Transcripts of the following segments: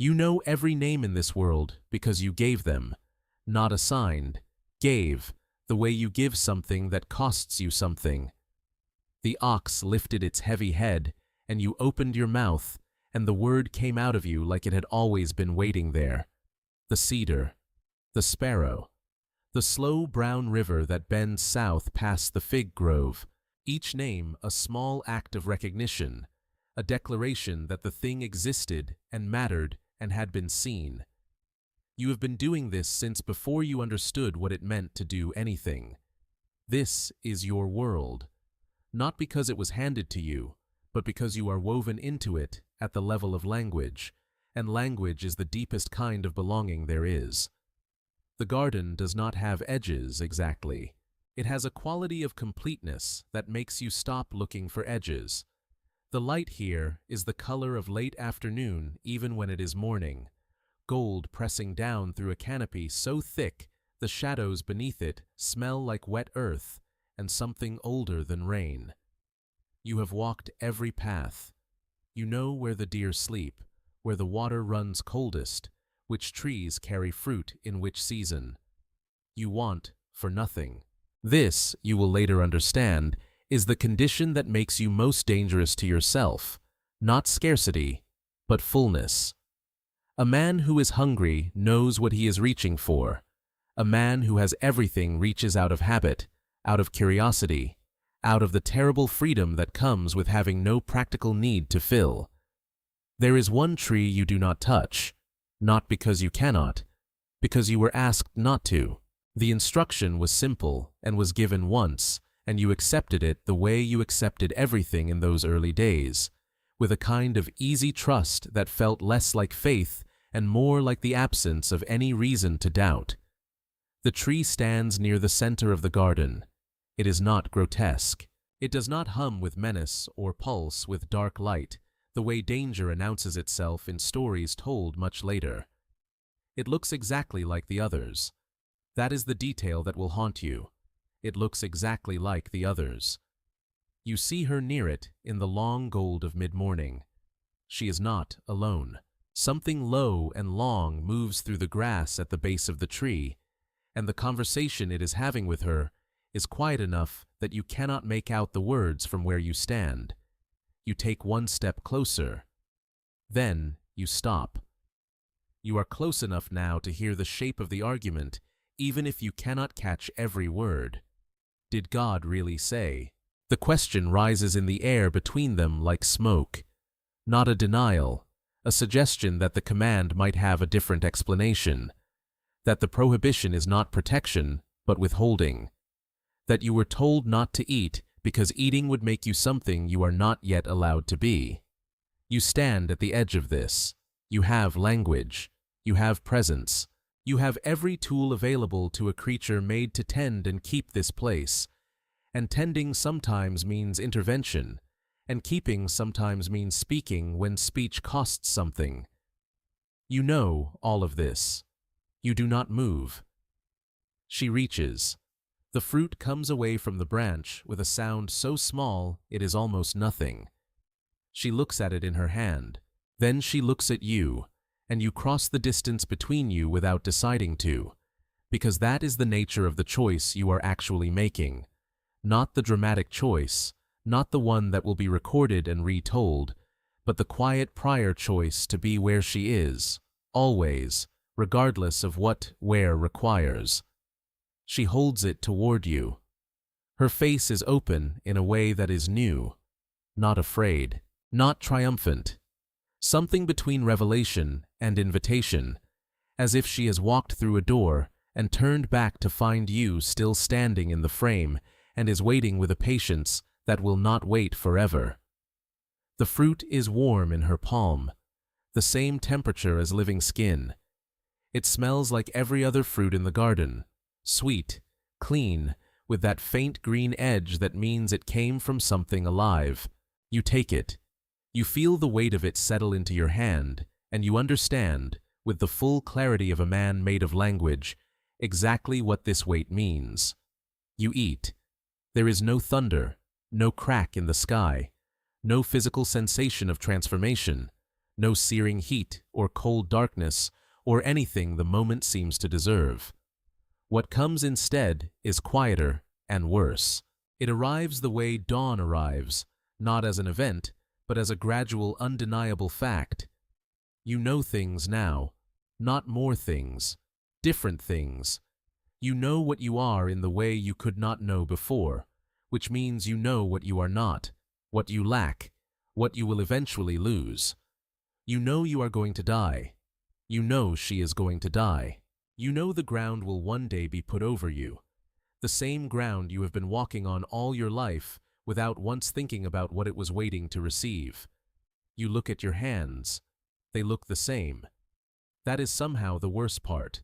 You know every name in this world because you gave them, not assigned, gave, the way you give something that costs you something. The ox lifted its heavy head, and you opened your mouth, and the word came out of you like it had always been waiting there. The cedar, the sparrow, the slow brown river that bends south past the fig grove, each name a small act of recognition, a declaration that the thing existed and mattered and had been seen. You have been doing this since before you understood what it meant to do anything. This is your world, not because it was handed to you, but because you are woven into it at the level of language, and language is the deepest kind of belonging there is. The garden does not have edges exactly. It has a quality of completeness that makes you stop looking for edges. The light here is the color of late afternoon even when it is morning, gold pressing down through a canopy so thick the shadows beneath it smell like wet earth and something older than rain. You have walked every path. You know where the deer sleep, where the water runs coldest, which trees carry fruit in which season. You want for nothing. This, you will later understand, is the condition that makes you most dangerous to yourself, not scarcity, but fullness. A man who is hungry knows what he is reaching for. A man who has everything reaches out of habit, out of curiosity, out of the terrible freedom that comes with having no practical need to fill. There is one tree you do not touch, not because you cannot, because you were asked not to. The instruction was simple and was given once, and you accepted it the way you accepted everything in those early days, with a kind of easy trust that felt less like faith and more like the absence of any reason to doubt. The tree stands near the center of the garden. It is not grotesque. It does not hum with menace or pulse with dark light, the way danger announces itself in stories told much later. It looks exactly like the others. That is the detail that will haunt you. It looks exactly like the others. You see her near it in the long gold of mid-morning. She is not alone. Something low and long moves through the grass at the base of the tree, and the conversation it is having with her is quiet enough that you cannot make out the words from where you stand. You take one step closer. Then you stop. You are close enough now to hear the shape of the argument, even if you cannot catch every word. Did God really say? The question rises in the air between them like smoke. Not a denial, a suggestion that the command might have a different explanation, that the prohibition is not protection, but withholding, that you were told not to eat because eating would make you something you are not yet allowed to be. You stand at the edge of this. You have language. You have presence. You have every tool available to a creature made to tend and keep this place, and tending sometimes means intervention, and keeping sometimes means speaking when speech costs something. You know all of this. You do not move. She reaches. The fruit comes away from the branch with a sound so small it is almost nothing. She looks at it in her hand. Then she looks at you, and you cross the distance between you without deciding to, because that is the nature of the choice you are actually making. Not the dramatic choice, not the one that will be recorded and retold, but the quiet prior choice to be where she is, always, regardless of what where requires. She holds it toward you. Her face is open in a way that is new, not afraid, not triumphant, something between revelation and invitation, as if she has walked through a door and turned back to find you still standing in the frame and is waiting with a patience that will not wait forever. The fruit is warm in her palm, the same temperature as living skin. It smells like every other fruit in the garden, sweet, clean, with that faint green edge that means it came from something alive. You take it. You feel the weight of it settle into your hand, and you understand, with the full clarity of a man made of language, exactly what this weight means. You eat. There is no thunder, no crack in the sky, no physical sensation of transformation, no searing heat or cold darkness or anything the moment seems to deserve. What comes instead is quieter and worse. It arrives the way dawn arrives, not as an event, but as a gradual, undeniable fact. You know things now, not more things, different things. You know what you are in the way you could not know before, which means you know what you are not, what you lack, what you will eventually lose. You know you are going to die. You know she is going to die. You know the ground will one day be put over you, the same ground you have been walking on all your life without once thinking about what it was waiting to receive. You look at your hands. They look the same. That is somehow the worst part.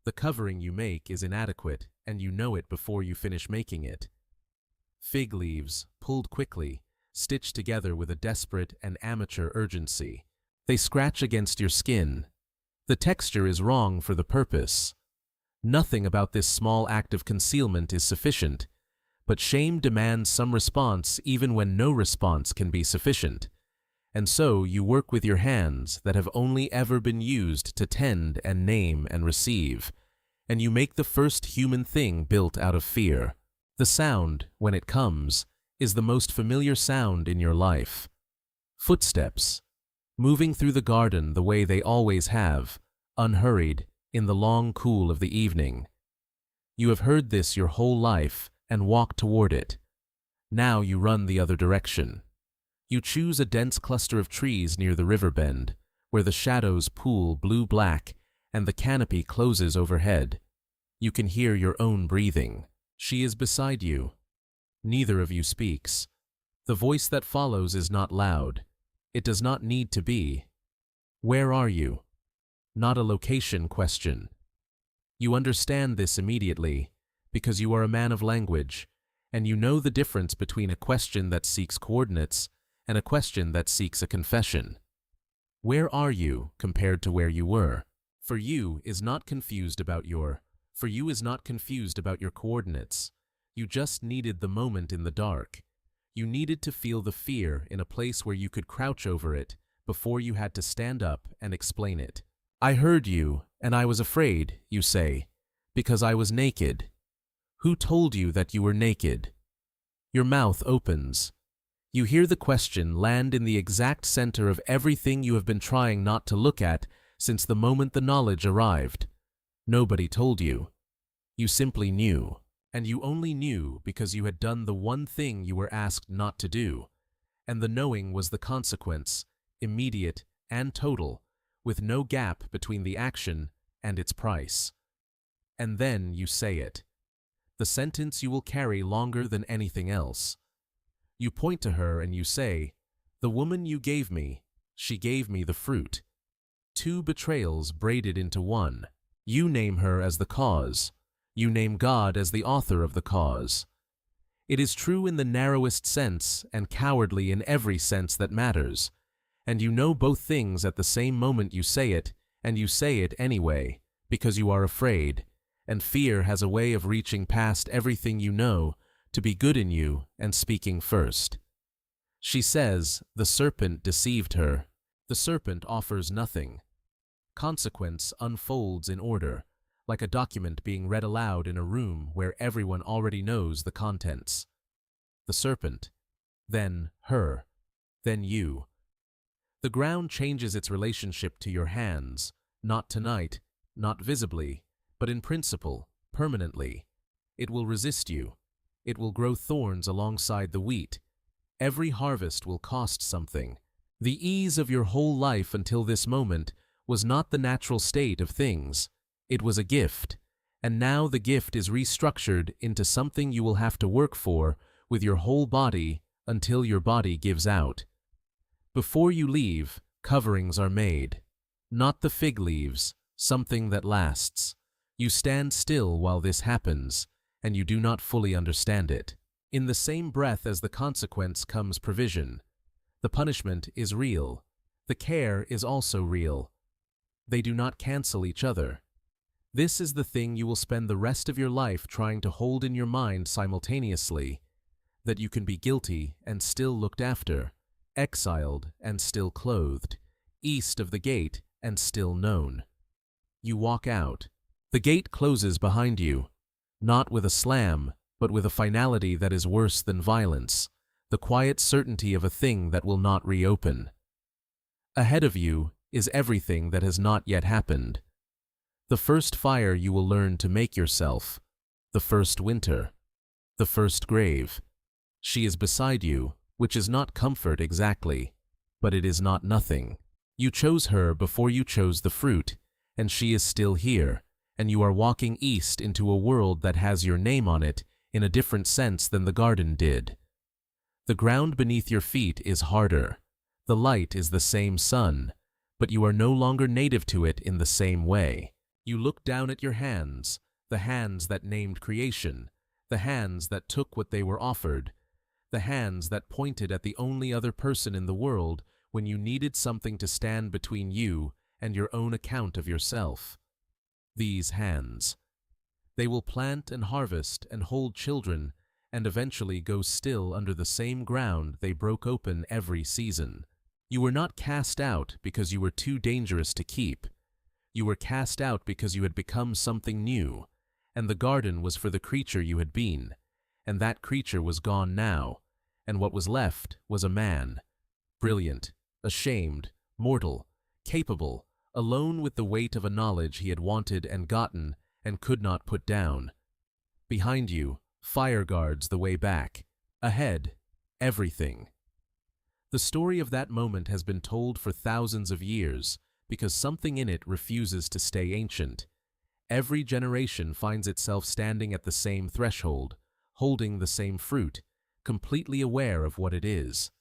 The covering you make is inadequate, and you know it before you finish making it. Fig leaves, pulled quickly, stitched together with a desperate and amateur urgency. They scratch against your skin. The texture is wrong for the purpose. Nothing about this small act of concealment is sufficient, but shame demands some response even when no response can be sufficient. And so you work with your hands that have only ever been used to tend and name and receive, and you make the first human thing built out of fear. The sound, when it comes, is the most familiar sound in your life. Footsteps, moving through the garden the way they always have, unhurried, in the long cool of the evening. You have heard this your whole life and walk toward it. Now you run the other direction. You choose a dense cluster of trees near the river bend, where the shadows pool blue-black and the canopy closes overhead. You can hear your own breathing. She is beside you. Neither of you speaks. The voice that follows is not loud. It does not need to be. Where are you? Not a location question. You understand this immediately, because you are a man of language, and you know the difference between a question that seeks coordinates and a question that seeks a confession. Where are you compared to where you were? For you is not confused about your coordinates. You just needed the moment in the dark. You needed to feel the fear in a place where you could crouch over it before you had to stand up and explain it. I heard you, and I was afraid, you say, because I was naked. Who told you that you were naked? Your mouth opens. You hear the question land in the exact center of everything you have been trying not to look at since the moment the knowledge arrived. Nobody told you. You simply knew, and you only knew because you had done the one thing you were asked not to do, and the knowing was the consequence, immediate and total, with no gap between the action and its price. And then you say it. The sentence you will carry longer than anything else. You point to her and you say, "The woman you gave me, she gave me the fruit." Two betrayals braided into one. You name her as the cause. You name God as the author of the cause. It is true in the narrowest sense and cowardly in every sense that matters. And you know both things at the same moment you say it, and you say it anyway, because you are afraid, and fear has a way of reaching past everything you know to be good in you and speaking first. She says, the serpent deceived her. The serpent offers nothing. Consequence unfolds in order, like a document being read aloud in a room where everyone already knows the contents. The serpent, then her, then you. The ground changes its relationship to your hands, not tonight, not visibly, but in principle, permanently. It will resist you. It will grow thorns alongside the wheat. Every harvest will cost something. The ease of your whole life until this moment was not the natural state of things. It was a gift, and now the gift is restructured into something you will have to work for with your whole body until your body gives out. Before you leave, coverings are made. Not the fig leaves, something that lasts. You stand still while this happens, and you do not fully understand it. In the same breath as the consequence comes provision. The punishment is real. The care is also real. They do not cancel each other. This is the thing you will spend the rest of your life trying to hold in your mind simultaneously, that you can be guilty and still looked after, exiled and still clothed, east of the gate and still known. You walk out. The gate closes behind you, not with a slam, but with a finality that is worse than violence, the quiet certainty of a thing that will not reopen. Ahead of you is everything that has not yet happened. The first fire you will learn to make yourself, the first winter, the first grave. She is beside you, which is not comfort exactly, but it is not nothing. You chose her before you chose the fruit, and she is still here, and you are walking east into a world that has your name on it in a different sense than the garden did. The ground beneath your feet is harder. The light is the same sun, but you are no longer native to it in the same way. You look down at your hands, the hands that named creation, the hands that took what they were offered, the hands that pointed at the only other person in the world when you needed something to stand between you and your own account of yourself. These hands. They will plant and harvest and hold children and eventually go still under the same ground they broke open every season. You were not cast out because you were too dangerous to keep. You were cast out because you had become something new, and the garden was for the creature you had been, and that creature was gone now, and what was left was a man, brilliant, ashamed, mortal, capable, alone with the weight of a knowledge he had wanted and gotten and could not put down. Behind you, fire guards the way back. Ahead, everything. The story of that moment has been told for thousands of years because something in it refuses to stay ancient. Every generation finds itself standing at the same threshold, holding the same fruit, completely aware of what it is.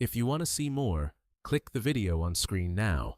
If you want to see more, click the video on screen now.